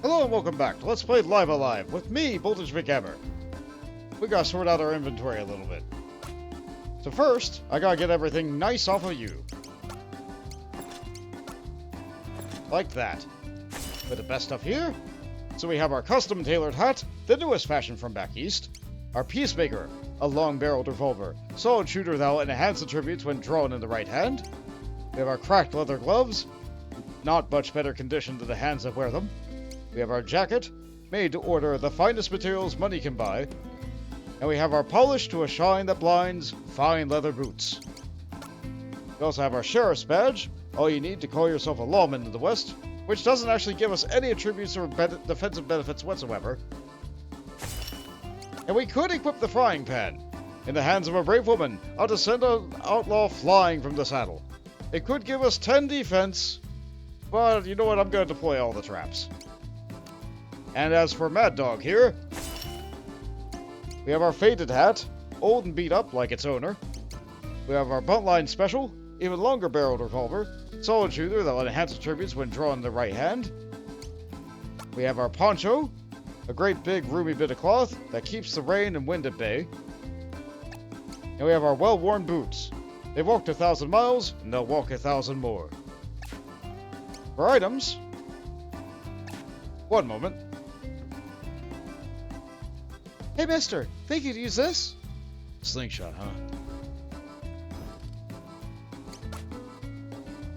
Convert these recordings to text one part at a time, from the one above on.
Hello and welcome back to Let's Play Live Alive with me, Voltage McGammar. We gotta sort out our inventory a little bit. So first, I gotta get everything nice off of you. Like that. Put the best stuff here. So we have our custom tailored hat, the newest fashion from back east. Our Peacemaker, a long-barreled revolver, solid shooter that will enhance attributes when drawn in the right hand. We have our cracked leather gloves, not much better condition than the hands that wear them. We have our jacket, made to order the finest materials money can buy. And we have our polished to a shine that blinds, fine leather boots. We also have our sheriff's badge, all you need to call yourself a lawman in the West, which doesn't actually give us any attributes or defensive benefits whatsoever. And we could equip the frying pan. In the hands of a brave woman, I'll descend an outlaw flying from the saddle. It could give us 10 defense, but you know what, I'm going to deploy all the traps. And as for Mad Dog here, we have our faded hat, old and beat up like its owner. We have our buntline special, even longer barreled revolver, solid shooter that will enhance attributes when drawn in the right hand. We have our poncho, a great big roomy bit of cloth that keeps the rain and wind at bay. And we have our well-worn boots. They've walked 1,000 miles, and they'll walk 1,000 more. For items, one moment. Hey mister, think you'd use this? Slingshot, huh?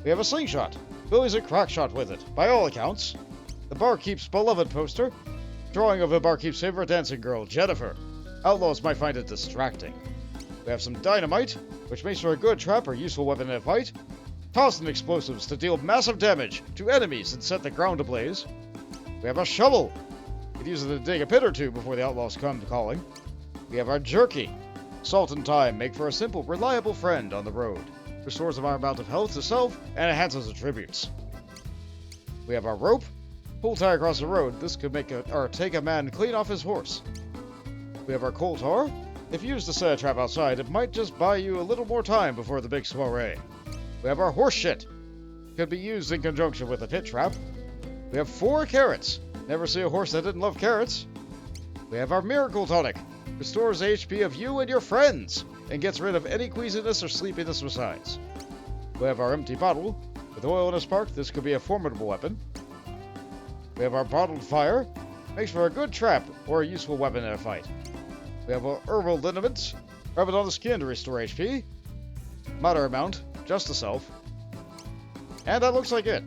We have a slingshot. Billy's a crack shot with it, by all accounts. The barkeep's beloved poster, drawing of a barkeep's favorite dancing girl, Jennifer. Outlaws might find it distracting. We have some dynamite, which makes for a good trap or useful weapon in a fight. Tossing explosives to deal massive damage to enemies and set the ground ablaze. We have a shovel. Could use it to dig a pit or two before the outlaws come calling. We have our jerky. Salt and thyme make for a simple, reliable friend on the road. Restores a amount of health to self and enhances attributes. We have our rope. Pull tie across the road. This could make take a man clean off his horse. We have our coal tar. If used to set a trap outside, it might just buy you a little more time before the big soiree. We have our horse shit. Could be used in conjunction with a pit trap. We have 4 carrots. Never see a horse that didn't love carrots. We have our miracle tonic. Restores HP of you and your friends, and gets rid of any queasiness or sleepiness besides. We have our empty bottle. With oil in a spark, this could be a formidable weapon. We have our bottled fire. Makes for a good trap or a useful weapon in a fight. We have our herbal liniments. Rub it on the skin to restore HP. Moderate amount, just the self. And that looks like it.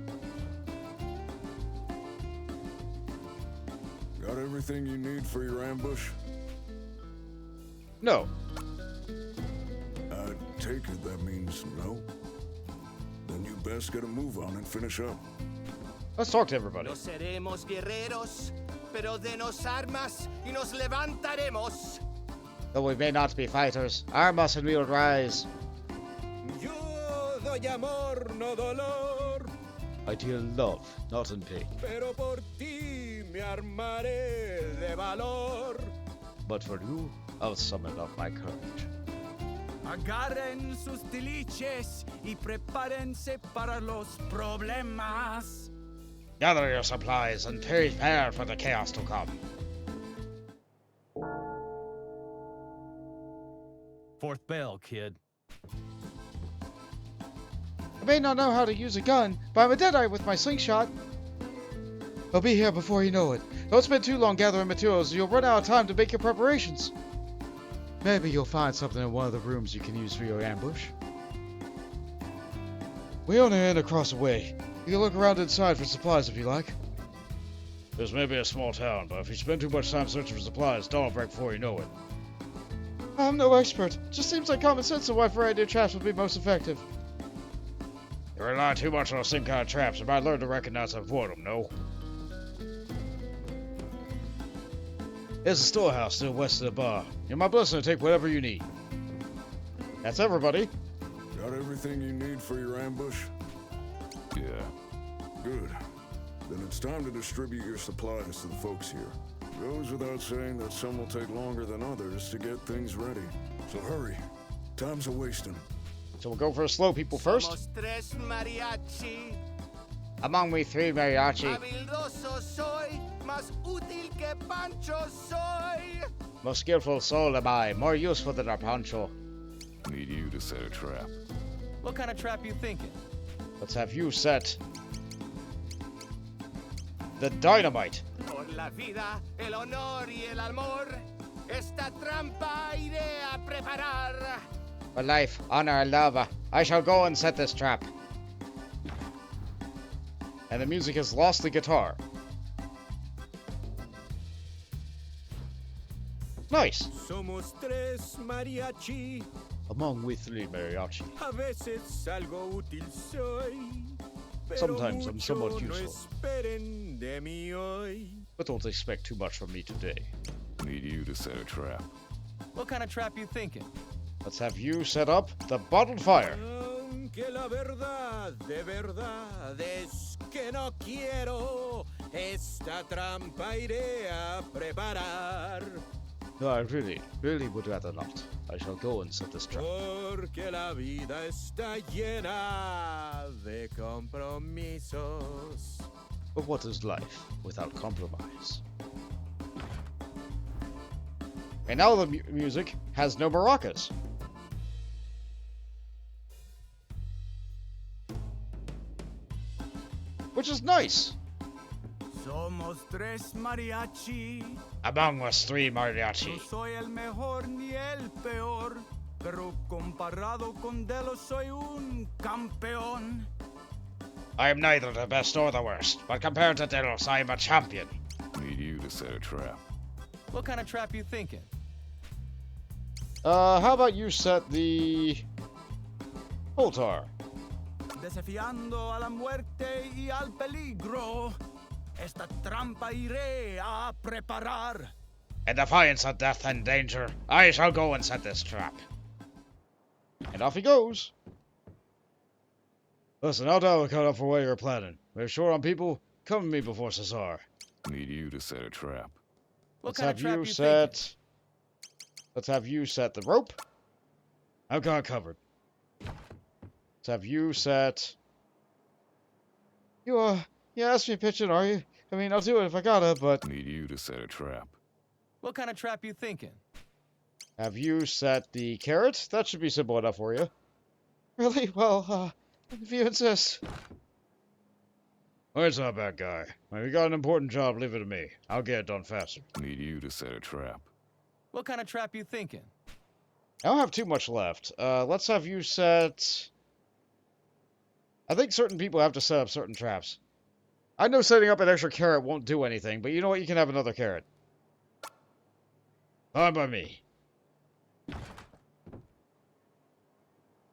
Got everything you need for your ambush? No. I take it that means no? Then you best get a move on and finish up. Let's talk to everybody. No seremos guerreros, pero denos armas y nos levantaremos. Though we may not be fighters, arm us and we'll rise. Yo doy amor, no dolor. I deal love, not in pain. Pero por ti me armaré de valor. But for you, I'll summon up my courage. Agarren sus tiliches y prepárense para los problemas. Gather your supplies and prepare for the chaos to come. Fourth bell, kid. I may not know how to use a gun, but I'm a deadeye with my slingshot. I'll be here before you know it. Don't spend too long gathering materials or you'll run out of time to make your preparations. Maybe you'll find something in one of the rooms you can use for your ambush. We own an inn across the way. You can look around inside for supplies if you like. This may be a small town, but if you spend too much time searching for supplies, dawn will break before you know it. I'm no expert. Just seems like common sense of why variety of traps would be most effective. You rely too much on the same kind of traps, and might learn to recognize and avoid them, no? There's a storehouse still west of the bar. You're my blessing to take whatever you need. That's everybody. Got everything you need for your ambush? Yeah. Good. Then it's time to distribute your supplies to the folks here. Goes without saying that some will take longer than others to get things ready. So hurry. Time's a-wasting. So we'll go for the slow people first. Somos tres mariachi. Among we 3 mariachi. Habilidoso soy más útil que Pancho soy. More skillful soul am I, more useful than our Pancho. Need you to set a trap. What kind of trap you thinking? Let's have you set the dynamite. Por la vida, el honor y el amor, esta trampa iré a preparar. For life, honor, and love, I shall go and set this trap. And the music has lost the guitar. Nice. Somos tres mariachi, Among we three mariachi. a veces algo útil soy. Pero Sometimes I'm somewhat mucho no useful. esperen de mí hoy. But don't expect too much from me today. Need you to set a trap. What kind of trap you thinking? Let's have you set up the bottled fire. Aunque la verdad de verdad es que no quiero, esta trampa iré a preparar. No, I really would rather not. I shall go and set this trap. Porque la vida está llena de compromisos. But what is life without compromise? And now the music has no maracas. Which is nice. Somos tres mariachi. Among us three No mariachi. soy el mejor ni el peor, pero comparado con Delo soy un campeón. I am neither the best nor the worst, but compared to Delos, I am a champion. Need you to set a trap. What kind of trap you thinking? How about you set the Holtar? Desafiando a la muerte y al peligro, esta trampa iré a preparar. In defiance of death and danger, I shall go and set this trap. And off he goes. Listen, I'll dial cut up for what you're planning. We're short on people. Come to me before Cesar. Need you to set a trap. What Let's kind have of trap you you set. thinking? Let's have you set the rope. I've got it covered. Let's have you set. You asked me pitching, are you? I mean, I'll do it if I gotta, but Need you to set a trap. What kind of trap you thinking? have you set the carrot? That should be simple enough for you. Really? Well, if you insist. Well, it's not a bad guy. When we got an important job, leave it to me. I'll get it done faster. Need you to set a trap. What kind of trap you thinking? I don't have too much left. Let's have you set. I think certain people have to set up certain traps. I know setting up an extra carrot won't do anything, but you know what? You can have another carrot. Fine by me.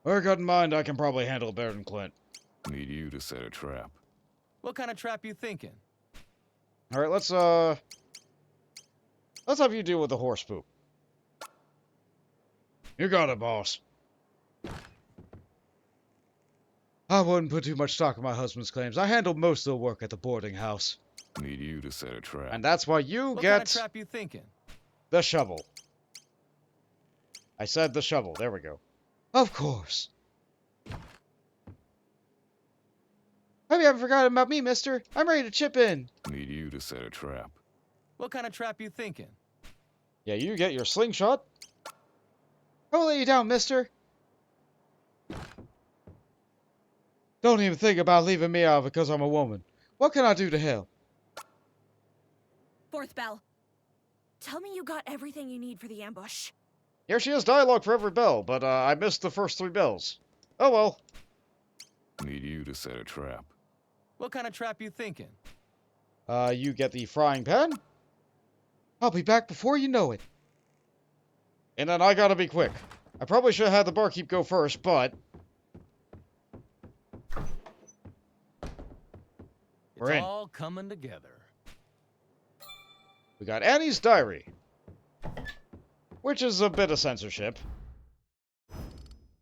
With God in mind, I can probably handle it better than Clint. Need you to set a trap. What kind of trap you thinking? Alright, let's have you deal with the horse poop. You got it, boss. I wouldn't put too much stock in my husband's claims. I handle most of the work at the boarding house. Need you to set a trap. And that's why you What get kind of trap you thinking? the shovel. I said the shovel. There we go. Of course. Hope you haven't forgotten about me, mister. I'm ready to chip in. Need you to set a trap. What kind of trap you thinking? Yeah, you get your slingshot. Don't lay you down, mister. Don't even think about leaving me out because I'm a woman. What can I do to help? Fourth bell. Tell me you got everything you need for the ambush. Here she has dialogue for every bell, but I missed the first 3 bells. Oh well. Need you to set a trap. What kind of trap you thinking? You get the frying pan. I'll be back before you know it. And then I gotta be quick. I probably should have had the barkeep go first, but we're It's in. all coming together. We got Annie's diary, which is a bit of censorship.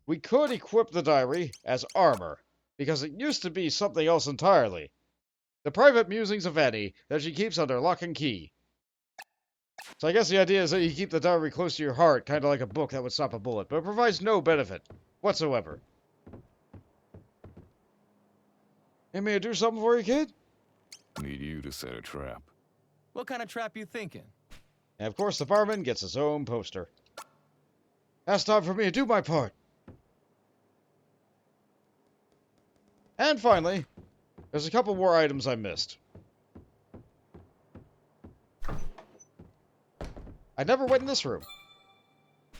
We could equip the diary as armor, because it used to be something else entirely. The private musings of Annie that she keeps under lock and key. So I guess the idea is that you keep the diary close to your heart, kind of like a book that would stop a bullet, but it provides no benefit whatsoever. Need me to do something for you, kid? Need you to set a trap. What kind of trap you thinking? And of course, the barman gets his own poster. That's time for me to do my part. And finally, there's a couple more items I missed. I never went in this room.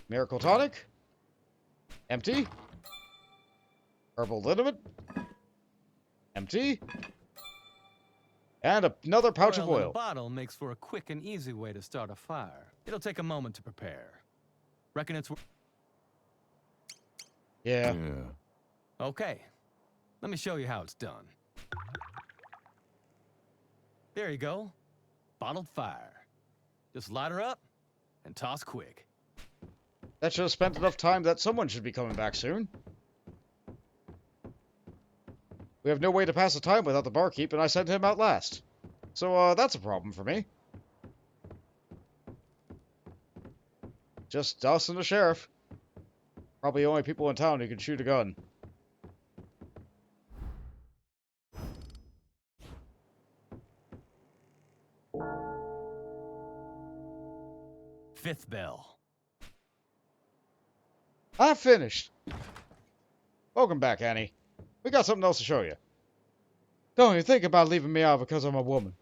Miracle tonic. Empty. Herbal liniment. Empty. And another pouch of In a oil. bottle makes for a quick and easy way to start a fire. It'll take a moment to prepare. Reckon it's... Yeah. Okay. Let me show you how it's done. There you go. Bottled fire. Just light her up and toss quick. That should have spent enough time that someone should be coming back soon. We have no way to pass the time without the barkeep, and I sent him out last. So, that's a problem for me. Just us and the sheriff. Probably the only people in town who can shoot a gun. Fifth bell. I'm finished. Welcome back, Annie. We got something else to show you. Don't even think about leaving me out because I'm a woman.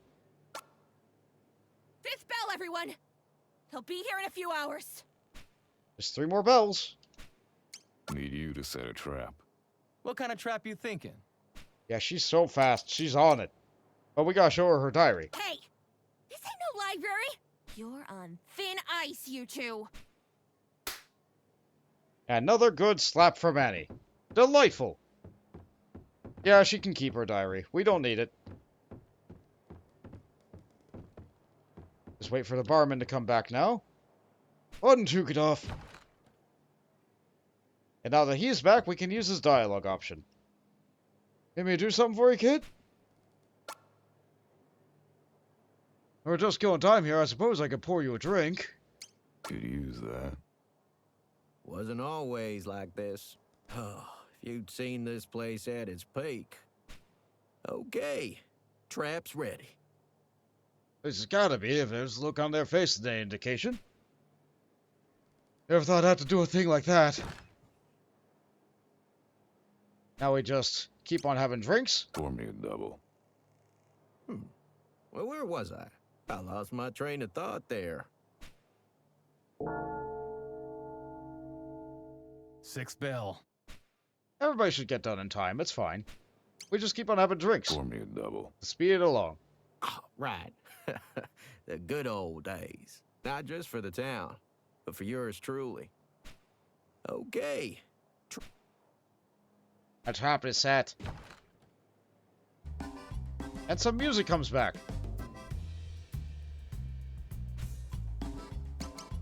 Fifth bell, everyone! He'll be here in a few hours. Just 3 more bells. Need you to set a trap. What kind of trap you thinking? Yeah, she's so fast. She's on it. But we gotta show her her diary. Hey! This ain't no library! You're on thin ice, you two. Another good slap from Annie. Delightful. Yeah, she can keep her diary. We don't need it. Just wait for the barman to come back now. Untook it off. And now that he's back, we can use his dialogue option. Need me to do something for you, kid? We're just killing time here. I suppose I could pour you a drink. Could use that. Wasn't always like this. Oh, if you'd seen this place at its peak. Okay, trap's ready. This has gotta be, if there's a look on their face any indication. Never thought I'd have to do a thing like that. Now we just keep on having drinks. Pour me a double. Well, where was I? I lost my train of thought there. Sixth bell. Everybody should get done in time, it's fine. We just keep on having drinks. Pour me a double. Speed it along. Oh, right. The good old days. Not just for the town, but for yours truly. Okay. A trap is set. And some music comes back.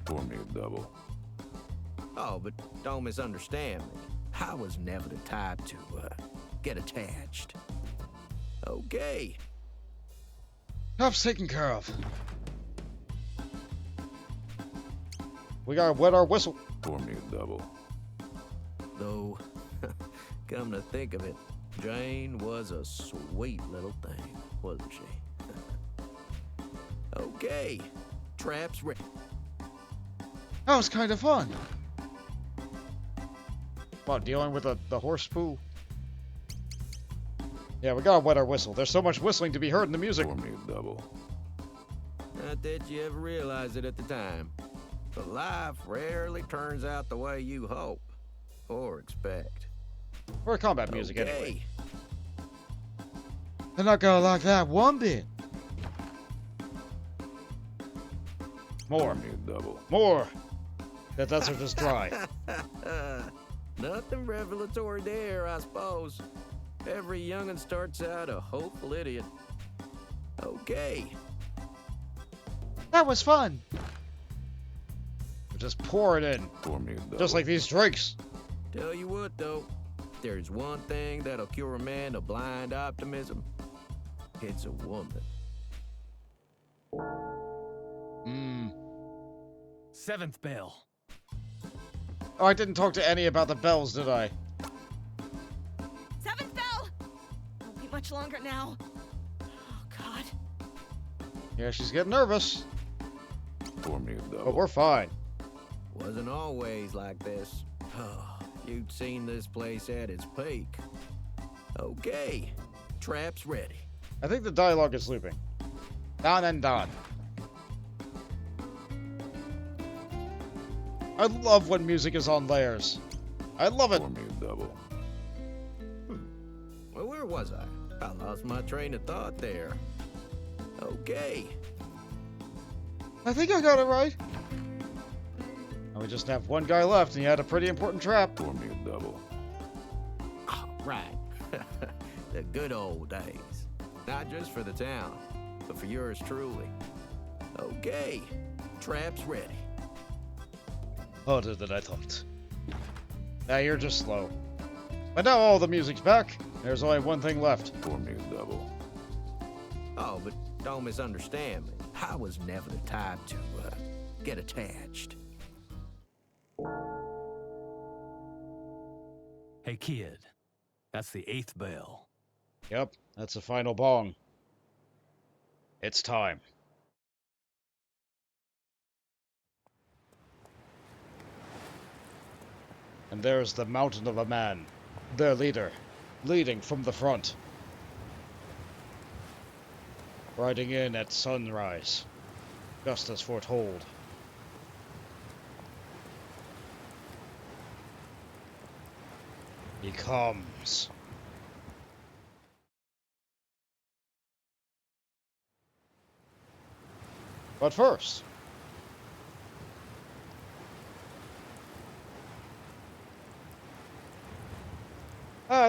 Pour me a double. Oh, but don't misunderstand me. I was never the type to, get attached. Okay. Trap's taken care of. We gotta wet our whistle. Pour me a double. Though, come to think of it, Jane was a sweet little thing, wasn't she? Okay. Trap's ready. That was kind of fun. What, dealing with the horse poo? Yeah, we gotta wet our whistle. There's so much whistling to be heard in the music. Pour me a double. Not that you ever realized it at the time, but life rarely turns out the way you hope or expect. Or combat music, Okay. anyway. They're not gonna like that one bit. More. Pour me a double. More. That are just dry. Nothing revelatory there, I suppose. Every young'un starts out a hopeful idiot. Okay. That was fun. Just pour it in. Pour me a double. Just like these drinks. Tell you what, though. There's one thing that'll cure a man of blind optimism. It's a woman. Seventh bell. Oh, I didn't talk to Annie about the bells, did I? Seventh bell! Won't be much longer now. Oh, God. Yeah, she's getting nervous, Pour me a but double. we're fine. Wasn't always like this. You'd seen this place at its peak. Okay, trap's ready. I think the dialogue is looping. Done and done. I love when music is on layers. I love it. Pour me a double. Well, where was I? I lost my train of thought there. Okay. I think I got it right. And we just have one guy left, and he had a pretty important trap. Pour me a double. Oh, right. The good old days. Not just for the town, but for yours truly. Okay, trap's ready. Harder than I thought. Now you're just slow. But now all the music's back. There's only one thing left. Pour me a double. Oh, but don't misunderstand me. I was never the type to get attached. Hey, kid. That's the 8th bell. Yep, that's the final bong. It's time. And there's the mountain of a man, their leader, leading from the front. Riding in at sunrise, just as foretold. He comes. But first,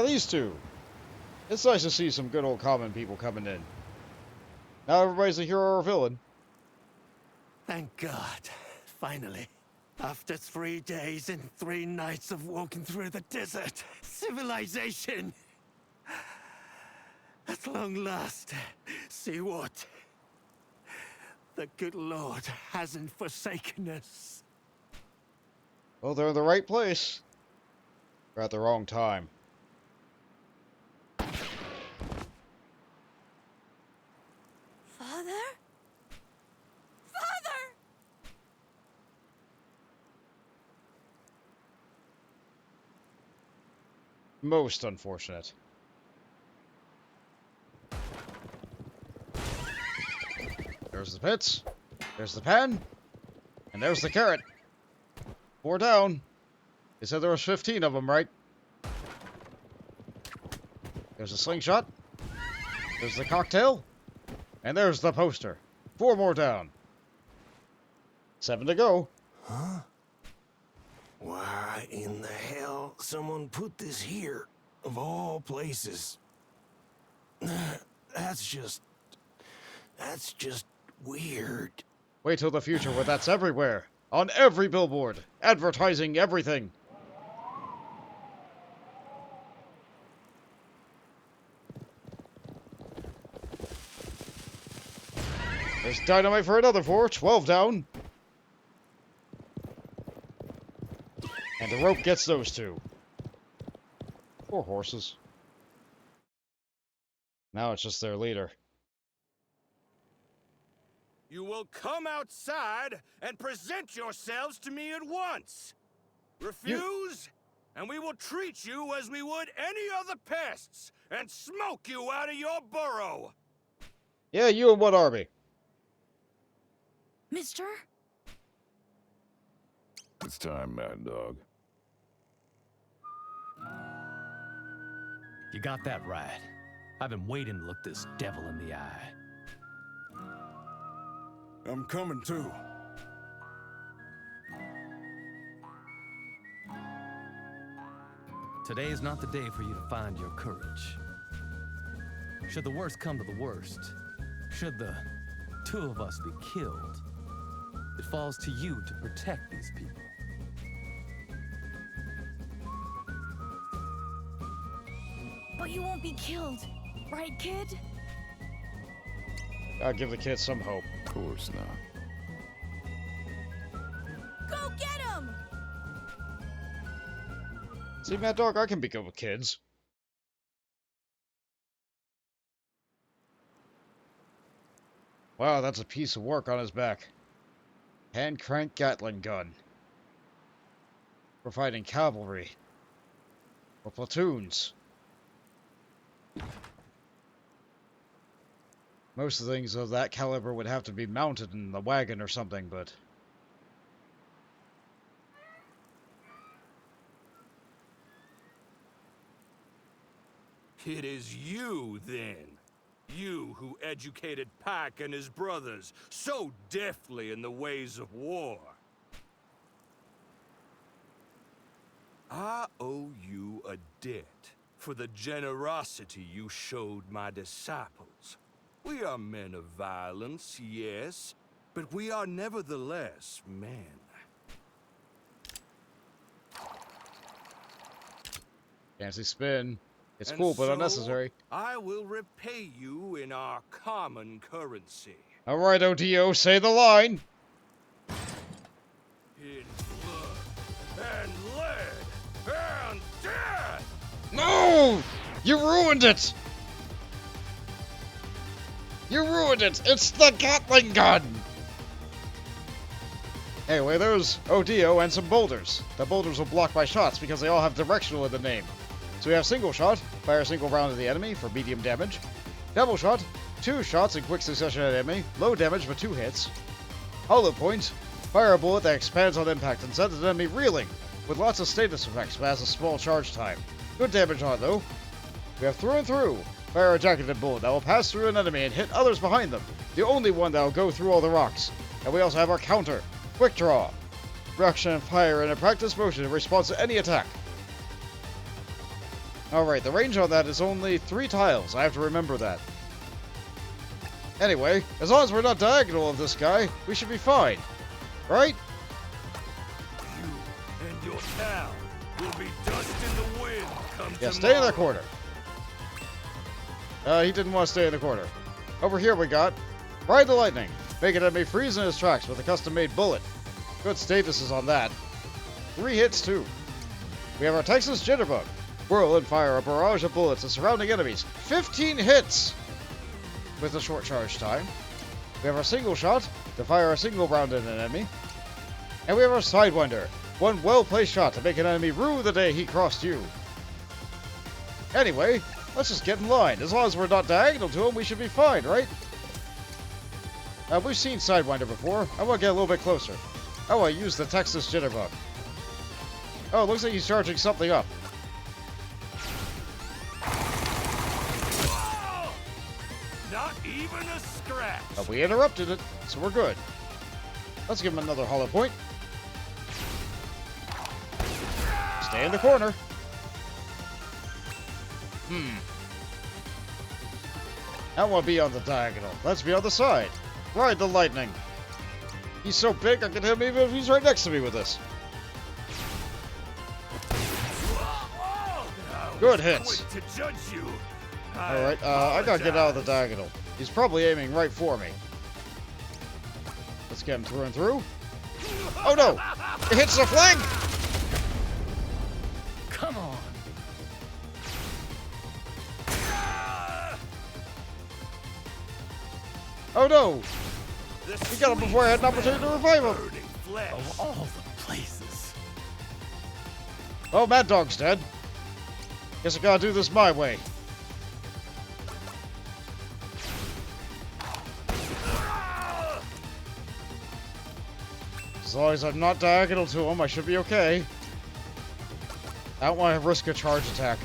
these two. It's nice to see some good old common people coming in. Now everybody's a hero or villain. Thank God. Finally. After 3 days and 3 nights of walking through the desert, civilization! At long last, see what? The good Lord hasn't forsaken us. Well, they're in the right place. They're at the wrong time. Father? Father! Most unfortunate. There's the pits. There's the pan. And there's the carrot. 4 down. They said there was 15 of them, right? There's a slingshot. There's the cocktail. And there's the poster. 4 more down. 7 to go. Huh? Why in the hell someone put this here, of all places? That's just weird. Wait till the future where that's everywhere. On every billboard. Advertising everything. There's dynamite for another 4. 12 down. And the rope gets those 2. Poor horses. Now it's just their leader. You will come outside and present yourselves to me at once. Refuse, and we will treat you as we would any other pests and smoke you out of your burrow. Yeah, you and what army? Mister? It's time, Mad Dog. You got that right. I've been waiting to look this devil in the eye. I'm coming too. Today is not the day for you to find your courage. Should the worst come to the worst, should the 2 of us be killed, it falls to you to protect these people. But you won't be killed, right, kid? I'll give the kids some hope. Of course not. Go get him! See, Mad Dog, I can be good with kids. Wow, that's a piece of work on his back. Hand crank Gatling gun. We're fighting cavalry. Or platoons. Most of the things of that caliber would have to be mounted in the wagon or something, but... It is you, then. You who educated Pack and his brothers so deftly in the ways of war. I owe you a debt for the generosity you showed my disciples. We are men of violence, yes, but we are nevertheless men. Fancy spin. It's And cool, but so, unnecessary. I will repay you in our common currency. Alright, Odio, say the line! In blood and lead and death! No! You ruined it! You ruined it! It's the Gatling gun! Anyway, there's Odio and some boulders. The boulders will block my shots because they all have directional in the name. So we have single shot, fire a single round at the enemy for medium damage. Double shot, 2 shots in quick succession at enemy, low damage but 2 hits. Hollow point, fire a bullet that expands on impact and sends an enemy reeling, with lots of status effects but has a small charge time. Good damage on it though. We have through and through, fire a jacketed bullet that will pass through an enemy and hit others behind them, the only one that will go through all the rocks. And we also have our counter, quick draw. Reaction and fire in a practice motion in response to any attack. Alright, the range on that is only 3 tiles. I have to remember that. Anyway, as long as we're not diagonal of this guy, we should be fine. Right? You and your town will be dust in the wind come Yeah, tomorrow. stay in that corner. He didn't want to stay in the corner. Over here we got Ride the Lightning. Make an enemy freeze in his tracks with a custom-made bullet. Good statuses on that. 3 hits too. We have our Texas Jitterbug. Whirl and fire a barrage of bullets at surrounding enemies. 15 hits! With a short charge time. We have our single shot to fire a single round at an enemy. And we have our Sidewinder. 1 well-placed shot to make an enemy rue the day he crossed you. Anyway, let's just get in line. As long as we're not diagonal to him, we should be fine, right? We've seen Sidewinder before. I want to get a little bit closer. I want to use the Texas Jitterbug. Oh, it looks like he's charging something up. Not even a scratch. But we interrupted it, so we're good. Let's give him another hollow point. Stay in the corner. I don't want to be on the diagonal. Let's be on the side. Ride the Lightning. He's so big I can hit him even if he's right next to me with this. Good hits. Quick to judge you. Alright, I gotta get out of the diagonal. He's probably aiming right for me. Let's get him through and through. Oh no! It hits the flank! Come on. Oh no! The We got him before I had an opportunity to revive him! burning flesh. Of all the places. Oh, Mad Dog's dead. Guess I gotta do this my way. As long as I'm not diagonal to him, I should be okay. I don't want to risk a charge attack.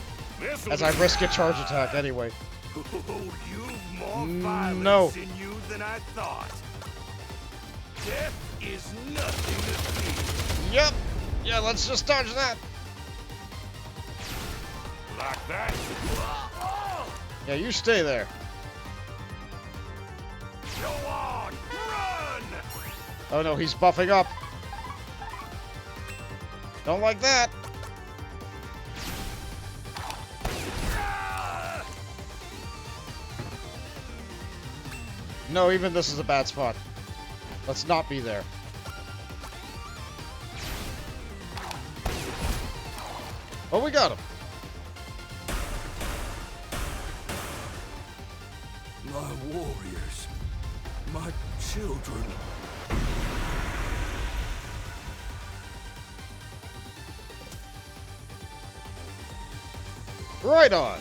As I risk a charge attack anyway. Oh, you've more violence No. in you than I thought. Death is nothing to fear. Yep. Yeah, let's just dodge that. Like that. Yeah, you stay there. Go on, run! Oh no, he's buffing up. Don't like that. No, even this is a bad spot. Let's not be there. Oh, we got him. My warriors, my my children. Right on!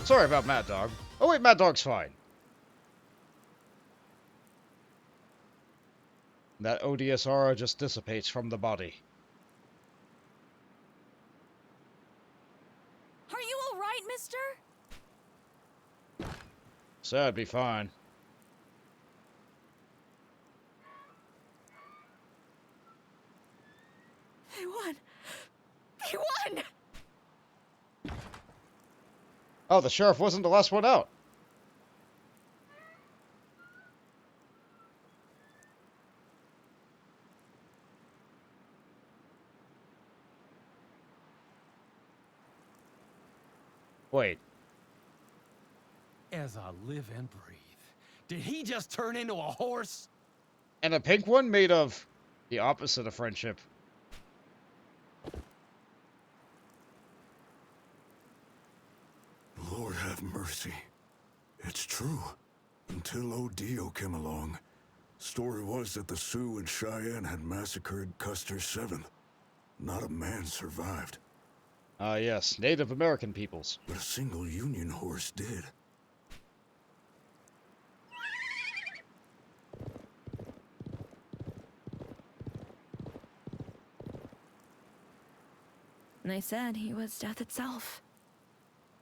Sorry about Mad Dog. Oh wait, Mad Dog's fine. That odious aura just dissipates from the body. Are you alright, mister? So I'd be fine. They won! They won! Oh, the sheriff wasn't the last one out. Wait. As I live and breathe. Did he just turn into a horse? And a pink one made of the opposite of friendship. Lord have mercy. It's true. Until Odio came along, story was that the Sioux and Cheyenne had massacred Custer's 7th. Not a man survived, Ah, yes, Native American peoples. but a single Union horse did. And they said he was death itself.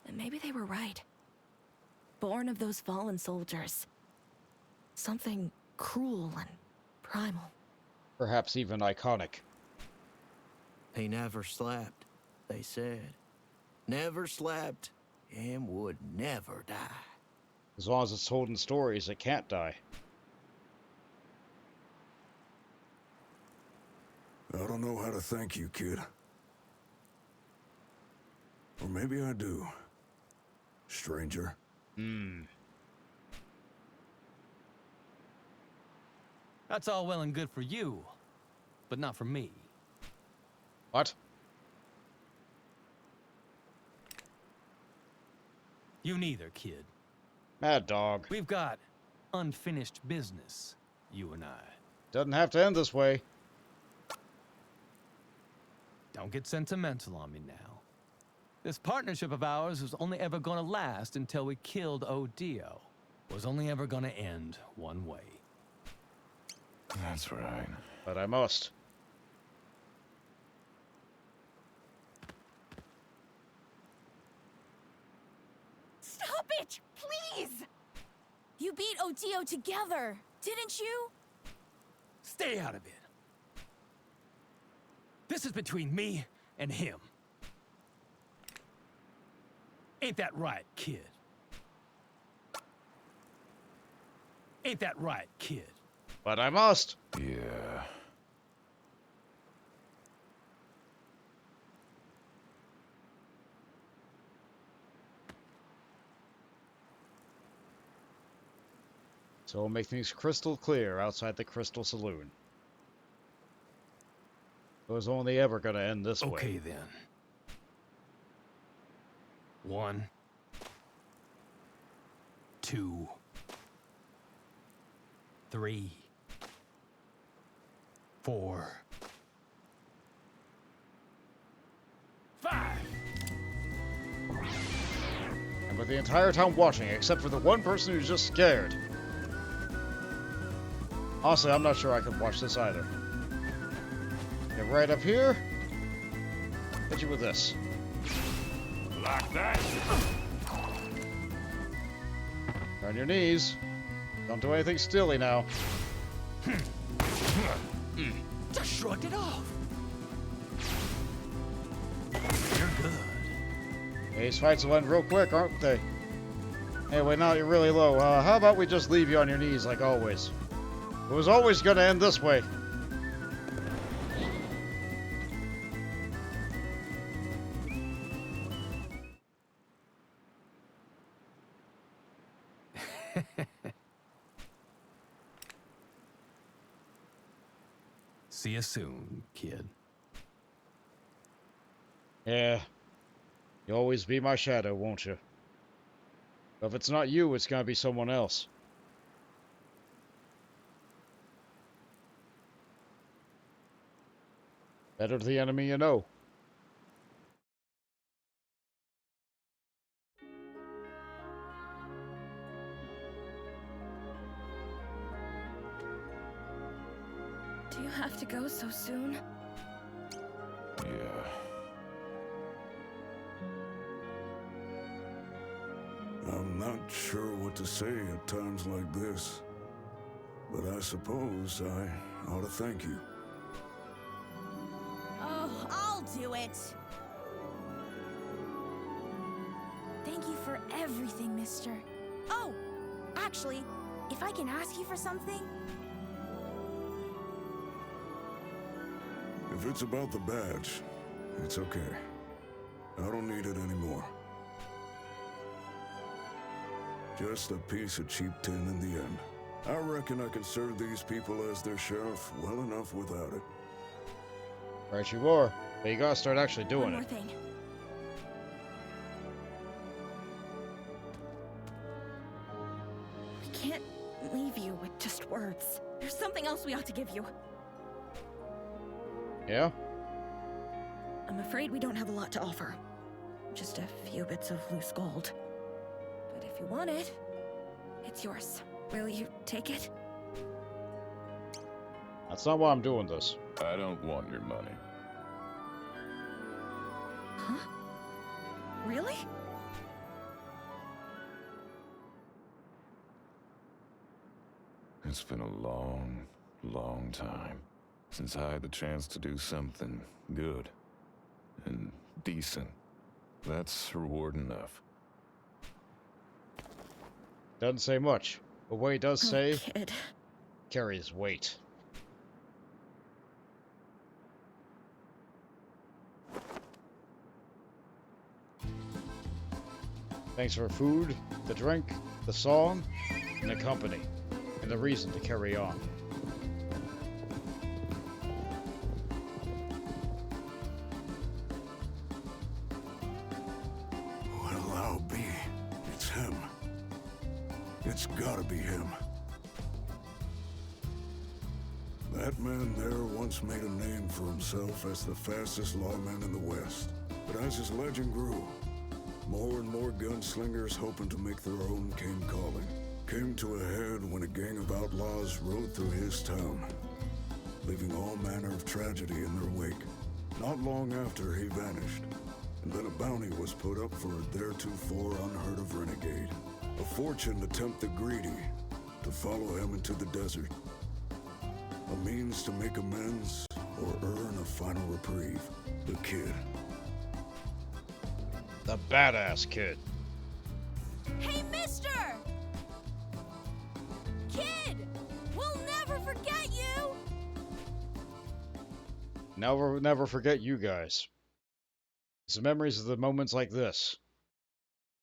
And maybe they were right. Born of those fallen soldiers. Something cruel and primal. Perhaps even iconic. He never slept, they said. Never slept, and would never die. As long as it's told in stories, it can't die. I don't know how to thank you, kid. Or maybe I do. Stranger. That's all well and good for you, but not for me. What? You neither, kid. Mad Dog. We've got unfinished business, you and I. Doesn't have to end this way. Don't get sentimental on me now. This partnership of ours was only ever gonna last until we killed Odio. Was only ever gonna end one way. That's right. But I must. Stop it, please! You beat Odio together, didn't you? Stay out of it. This is between me and him. Ain't that right, kid? Ain't that right, kid? But I must. Yeah. So we'll make things crystal clear outside the Crystal Saloon. It was only ever gonna end this way. Okay, then. 1, 2, 3, 4, 5. And with the entire town watching, except for the one person who's just scared. Honestly, I'm not sure I can watch this either. Get right up here. Hit you with this. Like that? On your knees. Don't do anything silly now. Just shrugged it off. You're good. These fights will end real quick, aren't they? Anyway, now you're really low. How about we just leave you on your knees like always? It was always gonna end this way. See you soon, kid. Yeah. You'll always be my shadow, won't you? But if it's not you, it's gonna be someone else. Better the enemy you know. Do you have to go so soon? Yeah. I'm not sure what to say at times like this, but I suppose I ought to thank you. Oh, I'll do it. Thank you for everything, mister. Oh, actually, if I can ask you for something? If it's about the badge, it's okay. I don't need it anymore. Just a piece of cheap tin in the end. I reckon I can serve these people as their sheriff well enough without it. Right you are. But you gotta start actually One doing more it. thing. We can't leave you with just words. There's something else we ought to give you. Yeah? I'm afraid we don't have a lot to offer. Just a few bits of loose gold. But if you want it, it's yours. Will you take it? That's not why I'm doing this. I don't want your money. Huh? Really? It's been a long, long time since I had the chance to do something good and decent. That's reward enough. Doesn't say much. But what he does say Kid. carries weight. Thanks for food, the drink, the song, and the company, and the reason to carry on. Well, I'll be. It's him. It's gotta be him. That man there once made a name for himself as the fastest lawman in the West. But as his legend grew, more and more gunslingers hoping to make their own came calling. Came to a head when a gang of outlaws rode through his town, leaving all manner of tragedy in their wake. Not long after, he vanished, and then a bounty was put up for a theretofore unheard of renegade. A fortune to tempt the greedy to follow him into the desert. A means to make amends or earn a final reprieve. The kid. The badass kid. Hey, mister! Kid! We'll never forget you! Never forget you guys. It's the memories of the moments like this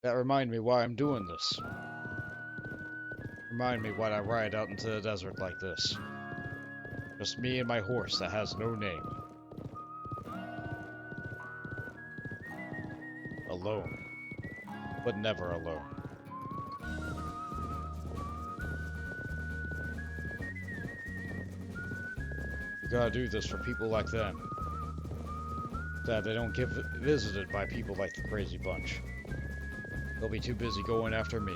that remind me why I'm doing this. Remind me why I ride out into the desert like this. Just me and my horse that has no name. Alone. But never alone. You gotta do this for people like them. That they don't get visited by people like the Crazy Bunch. They'll be too busy going after me.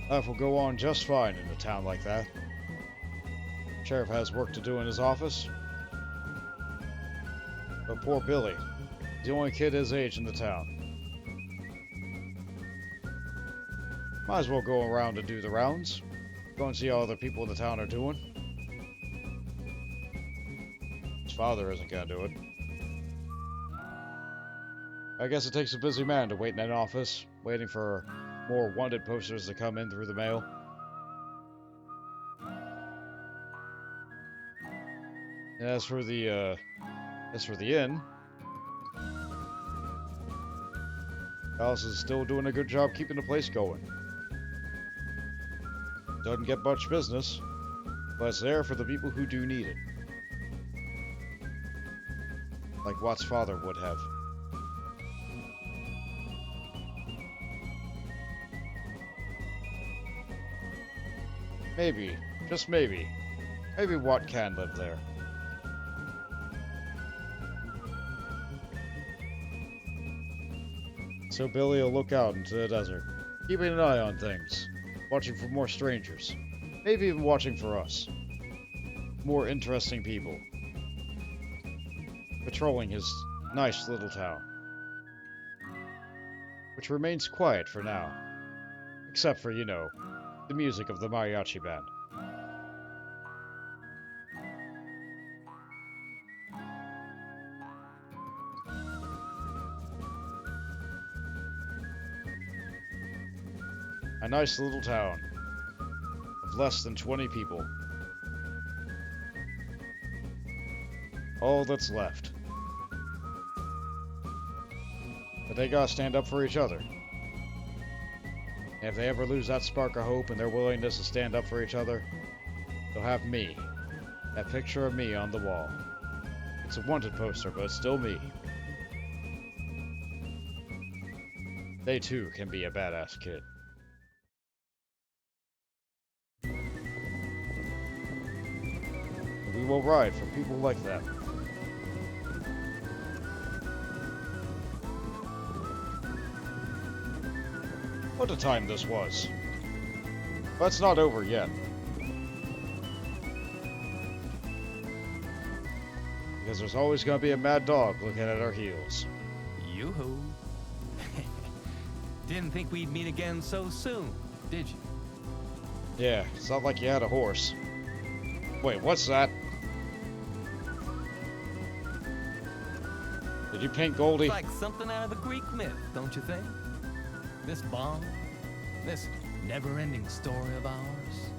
Life will go on just fine in a town like that. Sheriff has work to do in his office. But poor Billy, the only kid his age in the town. Might as well go around and do the rounds. Go and see how other people in the town are doing. His father isn't gonna do it. I guess it takes a busy man to wait in an office, waiting for more wanted posters to come in through the mail. And as for the inn, Alice is still doing a good job keeping the place going. Doesn't get much business, but it's there for the people who do need it. Like Watt's father would have. Maybe Just maybe. Maybe Watt can live there. So Billy will look out into the desert, keeping an eye on things, watching for more strangers, maybe even watching for us. More interesting people. Patrolling his nice little town. Which remains quiet for now. Except for, you know, the music of the mariachi band. A nice little town of less than 20 people. All that's left. But they gotta stand up for each other. And if they ever lose that spark of hope and their willingness to stand up for each other, they'll have me. That picture of me on the wall. It's a wanted poster, but it's still me. They too can be a badass kid. And we will ride for people like that. What a time this was. But it's not over yet. Because there's always going to be a mad dog looking at our heels. Yoo-hoo. Didn't think we'd meet again so soon, did you? Yeah, it's not like you had a horse. Wait, what's that? Did you paint Goldie? It's like something out of a Greek myth, don't you think? This bond, this never-ending story of ours.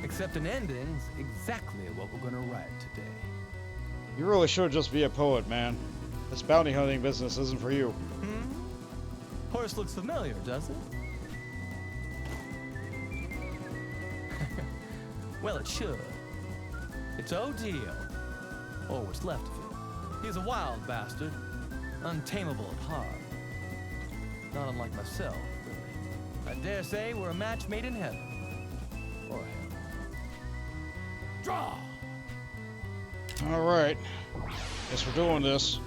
Except an ending's exactly what we're gonna write today. You really should just be a poet, man. This bounty hunting business isn't for you. Horse looks familiar, does it? Well, it should. It's Odio, or what's left of him. He's a wild bastard, untamable at heart. Not unlike myself, really. I dare say we're a match made in heaven. Or hell. Draw! Alright. Guess we're doing this.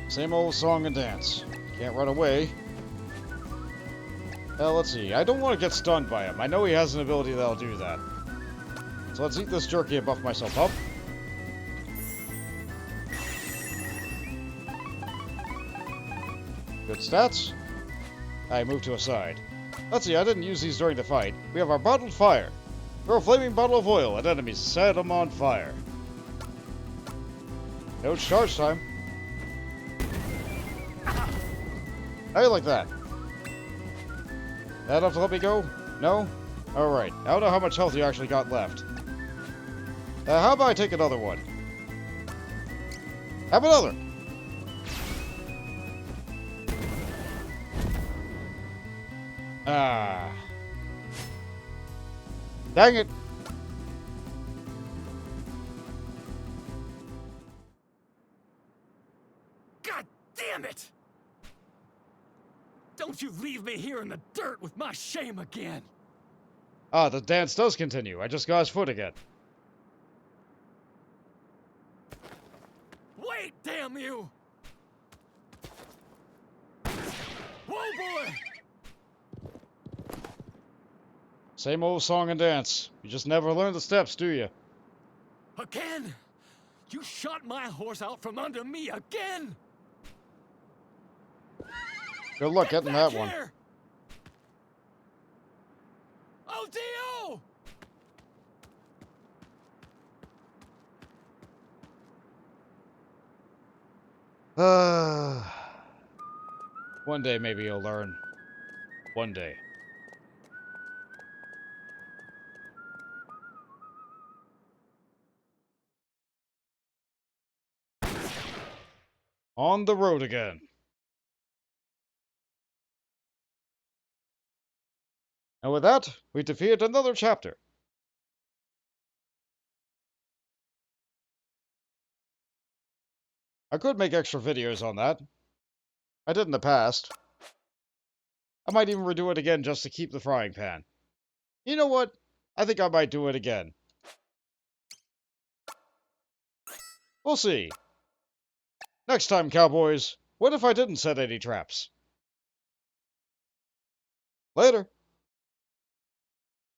Same old song and dance. Can't run away. Let's see. I don't want to get stunned by him. I know he has an ability that'll do that. So let's eat this jerky and buff myself up. Good stats. I move to a side. Let's see, I didn't use these during the fight. We have our bottled fire. Throw a flaming bottle of oil at enemies. Set them on fire. No charge time. How you like that? That enough to let me go? No? Alright. I don't know how much health you actually got left. How about I take another one? Have another! Ah. Dang it! God damn it! Don't you leave me here in the dirt with my shame again! Ah, the dance does continue. I just got his foot again. Wait, damn you! Whoa, boy! Same old song and dance. You just never learn the steps, do you? Again? You shot my horse out from under me again? Good luck Get getting back that one. here! Odio! One day maybe you'll learn. One day. On the road again. And with that, we defeated another chapter. I could make extra videos on that. I did in the past. I might even redo it again just to keep the frying pan. You know what? I think I might do it again. We'll see. Next time, cowboys, what if I didn't set any traps? Later.